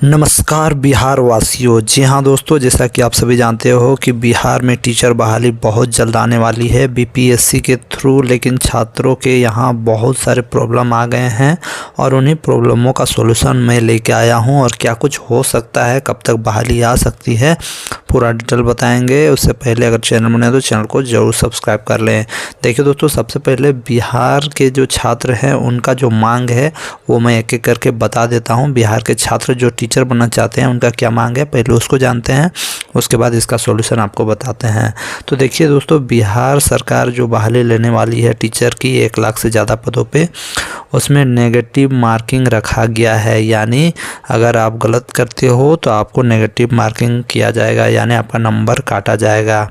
नमस्कार बिहार वासियों। जी हाँ दोस्तों, जैसा कि आप सभी जानते हो कि बिहार में टीचर बहाली बहुत जल्द आने वाली है बीपीएससी के थ्रू। लेकिन छात्रों के यहाँ बहुत सारे प्रॉब्लम आ गए हैं और उन्हीं प्रॉब्लमों का सॉल्यूशन मैं लेके आया हूँ। और क्या कुछ हो सकता है, कब तक बहाली आ सकती है, पूरा डिटेल बताएंगे। उससे पहले अगर चैनल बने तो चैनल को ज़रूर सब्सक्राइब कर लें। देखिए दोस्तों, सबसे पहले बिहार के जो छात्र हैं उनका जो मांग है वो मैं एक एक करके बता देता हूँ। बिहार के छात्र जो टीचर बनना चाहते हैं उनका क्या मांग है, पहले उसको जानते हैं, उसके बाद इसका सॉल्यूशन आपको बताते हैं। तो देखिए दोस्तों, बिहार सरकार जो बहाली लेने वाली है टीचर की 1 लाख से ज़्यादा पदों पे, उसमें नेगेटिव मार्किंग रखा गया है। यानी अगर आप गलत करते हो तो आपको नेगेटिव मार्किंग किया जाएगा, यानी आपका नंबर काटा जाएगा।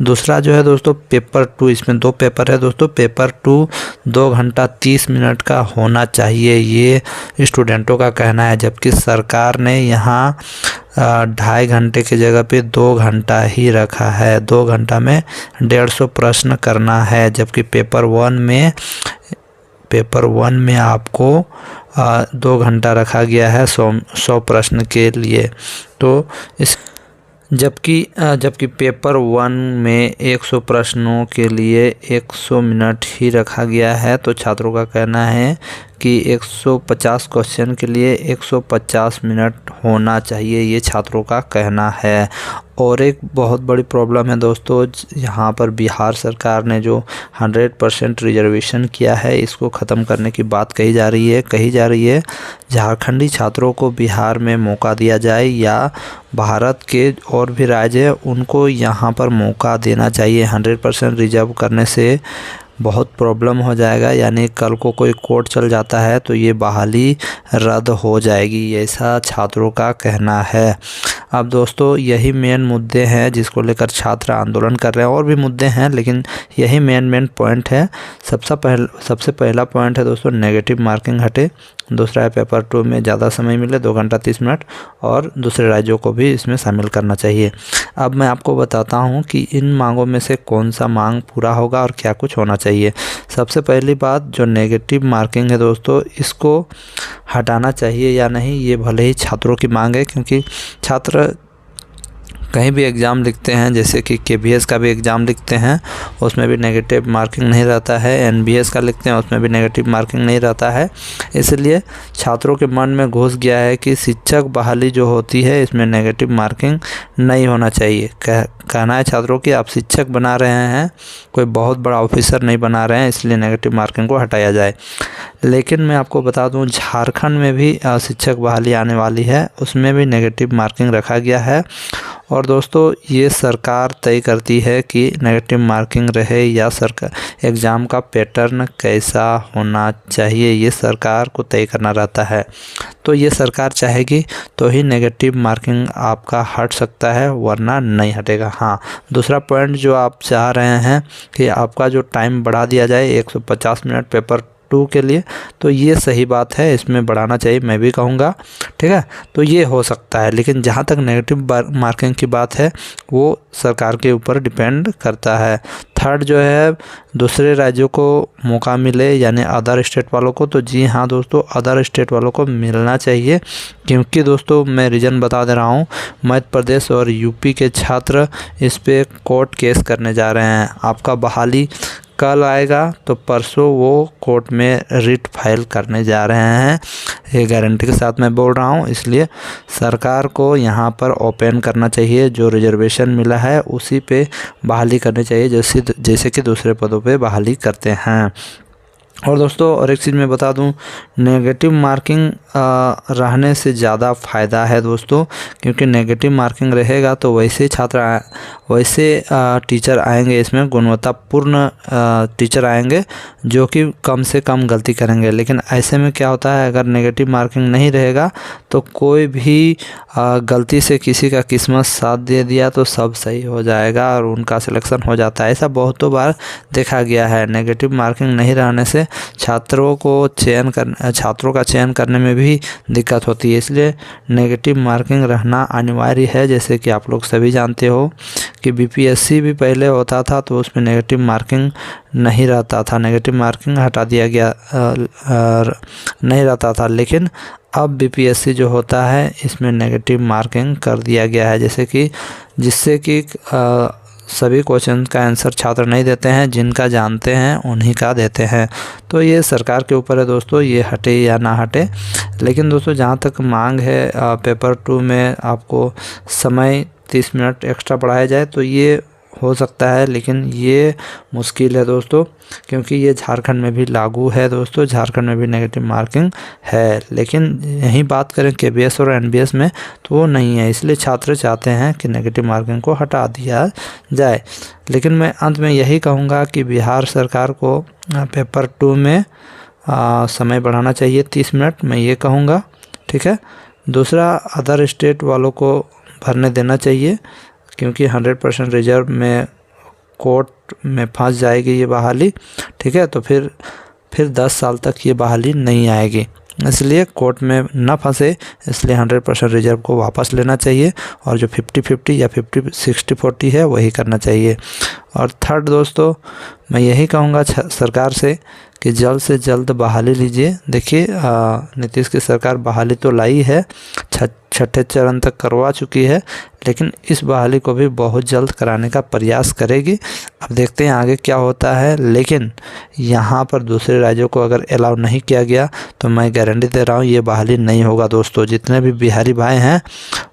दूसरा जो है दोस्तों पेपर 2, इसमें 2 पेपर है दोस्तों। पेपर 2 2 घंटा 30 मिनट का होना चाहिए, ये स्टूडेंटों का कहना है। जबकि सरकार ने यहाँ 2.5 घंटे की जगह पे 2 घंटा ही रखा है। 2 घंटा में 150 प्रश्न करना है, जबकि पेपर वन में आपको 2 घंटा रखा गया है 100 प्रश्न के लिए। तो इस जबकि पेपर 1 में 100 प्रश्नों के लिए 100 मिनट ही रखा गया है। तो छात्रों का कहना है कि 150 क्वेश्चन के लिए 150 मिनट होना चाहिए, ये छात्रों का कहना है। और एक बहुत बड़ी प्रॉब्लम है दोस्तों, यहाँ पर बिहार सरकार ने जो 100% रिजर्वेशन किया है इसको ख़त्म करने की बात कही जा रही है। झारखंडी छात्रों को बिहार में मौका दिया जाए, या भारत के और भी राज्य उनको यहाँ पर मौका देना चाहिए। 100% रिजर्व करने से बहुत प्रॉब्लम हो जाएगा, यानी कल को कोई कोर्ट चल जाता है तो ये बहाली रद्द हो जाएगी, ऐसा छात्रों का कहना है। अब दोस्तों यही मेन मुद्दे हैं जिसको लेकर छात्र आंदोलन कर रहे हैं। और भी मुद्दे हैं लेकिन यही मेन पॉइंट है। सबसे पहला पॉइंट है दोस्तों, नेगेटिव मार्किंग हटे। दूसरा है पेपर 2 में ज़्यादा समय मिले, 2 घंटा 30 मिनट, और दूसरे राज्यों को भी इसमें शामिल करना चाहिए। अब मैं आपको बताता हूँ कि इन मांगों में से कौन सा मांग पूरा होगा और क्या कुछ होना चाहिए। सबसे पहली बात, जो नेगेटिव मार्किंग है दोस्तों, इसको हटाना चाहिए या नहीं, ये भले ही छात्रों की मांग है। क्योंकि छात्र कहीं भी एग्ज़ाम लिखते हैं, जैसे कि केबीएस का भी एग्ज़ाम लिखते हैं उसमें भी नेगेटिव मार्किंग नहीं रहता है, एनबीएस का लिखते हैं उसमें भी नेगेटिव मार्किंग नहीं रहता है। इसलिए छात्रों के मन में घुस गया है कि शिक्षक बहाली जो होती है इसमें नेगेटिव मार्किंग नहीं होना चाहिए। कहना है छात्रों कि आप शिक्षक बना रहे हैं, कोई बहुत बड़ा ऑफिसर नहीं बना रहे हैं, इसलिए नेगेटिव मार्किंग को हटाया जाए। लेकिन मैं आपको बता दूं, झारखंड में भी शिक्षक बहाली आने वाली है, उसमें भी नेगेटिव मार्किंग रखा गया है। और दोस्तों ये सरकार तय करती है कि नेगेटिव मार्किंग रहे या सरकार एग्ज़ाम का पैटर्न कैसा होना चाहिए, ये सरकार को तय करना रहता है। तो ये सरकार चाहेगी तो ही नेगेटिव मार्किंग आपका हट सकता है, वरना नहीं हटेगा। हाँ, दूसरा पॉइंट जो आप चाह रहे हैं कि आपका जो टाइम बढ़ा दिया जाए 150 मिनट पेपर 2 के लिए, तो ये सही बात है, इसमें बढ़ाना चाहिए, मैं भी कहूँगा। ठीक है, तो ये हो सकता है। लेकिन जहाँ तक नेगेटिव मार्किंग की बात है वो सरकार के ऊपर डिपेंड करता है। थर्ड जो है, दूसरे राज्यों को मौका मिले, यानी अदर स्टेट वालों को। तो जी हाँ दोस्तों, अदर स्टेट वालों को मिलना चाहिए। क्योंकि दोस्तों मैं रीज़न बता दे रहा हूँ, मध्य प्रदेश और यूपी के छात्र इस पे कोर्ट केस करने जा रहे हैं। आपका बहाली कल आएगा तो परसों वो कोर्ट में रिट फाइल करने जा रहे हैं, ये गारंटी के साथ मैं बोल रहा हूँ। इसलिए सरकार को यहाँ पर ओपन करना चाहिए, जो रिजर्वेशन मिला है उसी पे बहाली करनी चाहिए, जैसे कि दूसरे पदों पे बहाली करते हैं। और दोस्तों और एक चीज़ मैं बता दूं, नेगेटिव मार्किंग रहने से ज़्यादा फ़ायदा है दोस्तों। क्योंकि नेगेटिव मार्किंग रहेगा तो वैसे टीचर आएंगे, इसमें गुणवत्तापूर्ण टीचर आएंगे जो कि कम से कम गलती करेंगे। लेकिन ऐसे में क्या होता है, अगर नेगेटिव मार्किंग नहीं रहेगा तो कोई भी गलती से किसी का किस्मत साथ दे दिया तो सब सही हो जाएगा और उनका सिलेक्शन हो जाता है। ऐसा बहुतों बार देखा गया है। नेगेटिव मार्किंग नहीं रहने से है छात्रों का चयन करने में भी दिक्कत होती है। इसलिए नेगेटिव मार्किंग रहना अनिवार्य है। जैसे कि आप लोग सभी जानते हो कि बीपीएससी भी पहले होता था तो उसमें नेगेटिव मार्किंग नहीं रहता था, नेगेटिव मार्किंग हटा दिया गया नहीं रहता था, लेकिन अब बीपीएससी जो होता है इसमें नेगेटिव मार्किंग कर दिया गया है। जिससे कि सभी क्वेश्चन का आंसर छात्र नहीं देते हैं, जिनका जानते हैं उन्हीं का देते हैं। तो ये सरकार के ऊपर है दोस्तों, ये हटे या ना हटे। लेकिन दोस्तों जहाँ तक मांग है पेपर 2 में आपको समय 30 मिनट एक्स्ट्रा बढ़ाया जाए तो ये हो सकता है, लेकिन ये मुश्किल है दोस्तों, क्योंकि ये झारखंड में भी लागू है दोस्तों। झारखंड में भी नेगेटिव मार्किंग है, लेकिन यहीं बात करें केबीएस और एनबीएस में तो वो नहीं है। इसलिए छात्र चाहते हैं कि नेगेटिव मार्किंग को हटा दिया जाए। लेकिन मैं अंत में यही कहूँगा कि बिहार सरकार को पेपर 2 में समय बढ़ाना चाहिए 30 मिनट, मैं ये कहूँगा, ठीक है। दूसरा, अदर स्टेट वालों को भरने देना चाहिए, क्योंकि 100% रिजर्व में कोर्ट में फंस जाएगी ये बहाली, ठीक है। तो फिर 10 साल तक ये बहाली नहीं आएगी। इसलिए कोर्ट में ना फंसे, इसलिए 100% रिजर्व को वापस लेना चाहिए और जो 50-50 या 50-60-40 है वही करना चाहिए। और थर्ड दोस्तों, मैं यही कहूँगा सरकार से कि जल्द से जल्द बहाली लीजिए। देखिए नीतीश की सरकार बहाली तो लाई है, छठे चरण तक करवा चुकी है, लेकिन इस बहाली को भी बहुत जल्द कराने का प्रयास करेगी। अब देखते हैं आगे क्या होता है। लेकिन यहाँ पर दूसरे राज्यों को अगर अलाउ नहीं किया गया तो मैं गारंटी दे रहा हूँ ये बहाली नहीं होगा दोस्तों। जितने भी बिहारी भाई हैं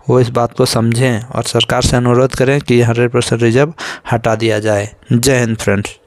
वो इस बात को समझें और सरकार से अनुरोध करें कि 100% रिजर्व हटा दिया जाए। जय हिंद फ्रेंड्स।